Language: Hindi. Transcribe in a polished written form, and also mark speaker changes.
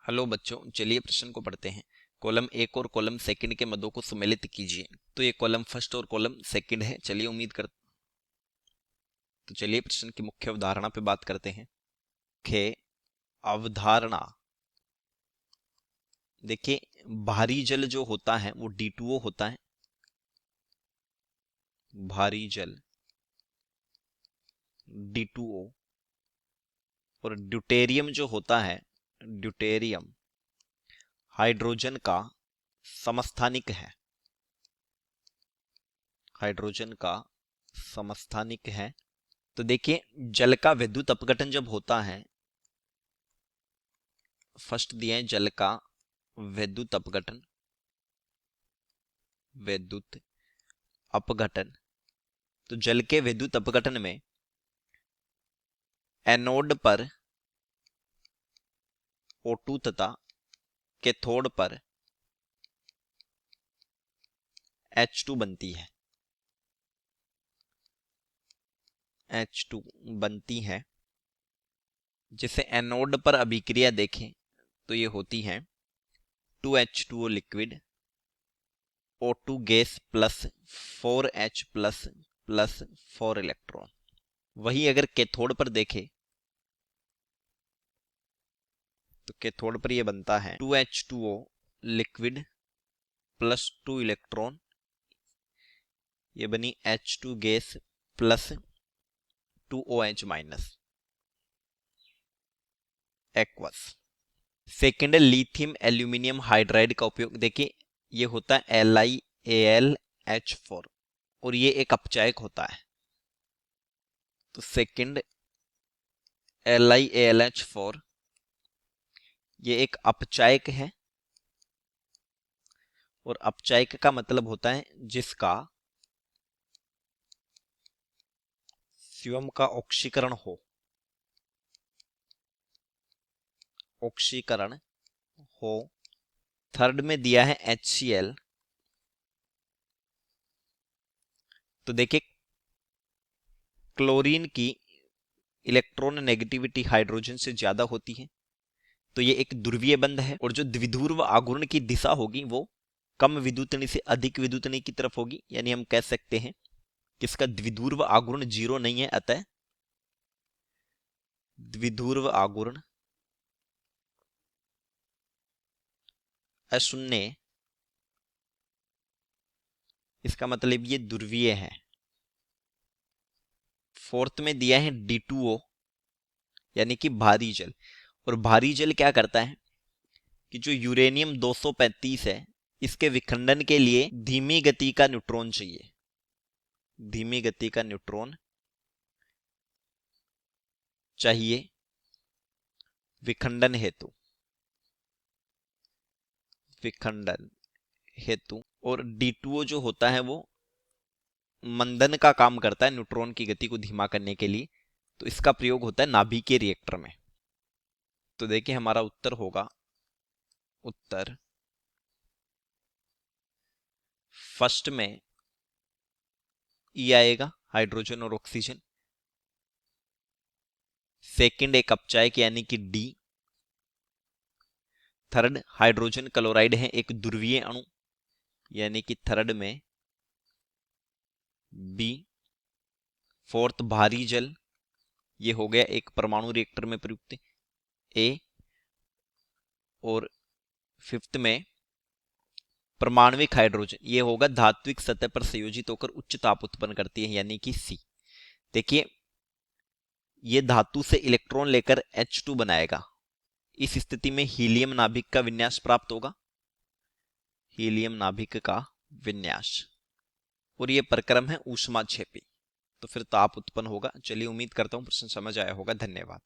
Speaker 1: हेलो बच्चों, चलिए प्रश्न को पढ़ते हैं। कॉलम एक और कॉलम सेकंड के मदों को सम्मिलित कीजिए। तो ये कॉलम फर्स्ट और कॉलम सेकंड है। चलिए तो चलिए प्रश्न की मुख्य अवधारणा पे बात करते हैं। खे अवधारणा देखिए, भारी जल जो होता है वो D2O होता है। भारी जल D2O। और ड्यूटेरियम जो होता है, ड्यूटेरियम हाइड्रोजन का समस्थानिक है। हाइड्रोजन का समस्थानिक है। तो देखिए, जल का विद्युत अपघटन जब होता है, फर्स्ट दिया है जल का विद्युत अपघटन। विद्युत अपघटन, तो जल के विद्युत अपघटन में एनोड पर O2 तथा कैथोड पर H2 बनती है। H2 बनती है, जिसे एनोड पर अभिक्रिया देखें तो ये होती है 2H2O liquid, O2 gas plus 4H plus plus 4 electron. वही अगर कैथोड पर देखें तो कैथोड पर ये बनता है 2H2O लिक्विड प्लस 2 इलेक्ट्रॉन, ये बनी H2 gas plus 2OH minus aqueous. Second है लिथियम एल्यूमिनियम हाइड्राइड का उपयोग। देखिए, ये होता है LiAlH4 और ये एक अपचायक होता है। तो सेकेंड LiAlH4 ये एक अपचायक है, और अपचायक का मतलब होता है जिसका स्वयं का ऑक्सीकरण हो। ऑक्सीकरण हो। थर्ड में दिया है HCl। तो देखिए, क्लोरीन की इलेक्ट्रॉन नेगेटिविटी हाइड्रोजन से ज्यादा होती है, तो ये एक ध्रुवीय बंध है। और जो द्विध्रुव आघूर्ण की दिशा होगी वो कम विद्युतनी से अधिक विद्युतनी की तरफ होगी। यानी हम कह सकते हैं कि इसका द्विध्रुव आघूर्ण 0 नहीं है, अतः द्विध्रुव आघूर्ण अशून्य। इसका मतलब ये ध्रुवीय है। फोर्थ में दिया है D2O यानी कि भारी जल। और भारी जल क्या करता है कि जो यूरेनियम 235 है, इसके विखंडन के लिए धीमी गति का न्यूट्रॉन चाहिए। धीमी गति का न्यूट्रॉन चाहिए विखंडन हेतु। विखंडन हेतु। और D2O जो होता है वो मंदन का काम करता है न्यूट्रॉन की गति को धीमा करने के लिए। तो इसका प्रयोग होता है नाभिकीय रिएक्टर में। तो देखिए, हमारा उत्तर होगा, उत्तर फर्स्ट में ई आएगा, हाइड्रोजन और ऑक्सीजन। सेकंड एक अपचायक यानी कि डी। थर्ड हाइड्रोजन क्लोराइड है, एक ध्रुवीय अणु, यानी कि थर्ड में बी। फोर्थ भारी जल, ये हो गया एक परमाणु रिएक्टर में प्रयुक्त, ए। और फिफ्थ में परमाणविक हाइड्रोजन, ये होगा धात्विक सतह पर संयोजित होकर उच्च ताप उत्पन्न करती है, यानी कि सी। देखिए, ये धातु से इलेक्ट्रॉन लेकर H2 बनाएगा। इस स्थिति में हीलियम नाभिक का विन्यास प्राप्त होगा। हीलियम नाभिक का विन्यास। और ये प्रक्रम है ऊष्माक्षेपी, तो फिर ताप उत्पन्न होगा। चलिए, उम्मीद करता हूं प्रश्न समझ आया होगा। धन्यवाद।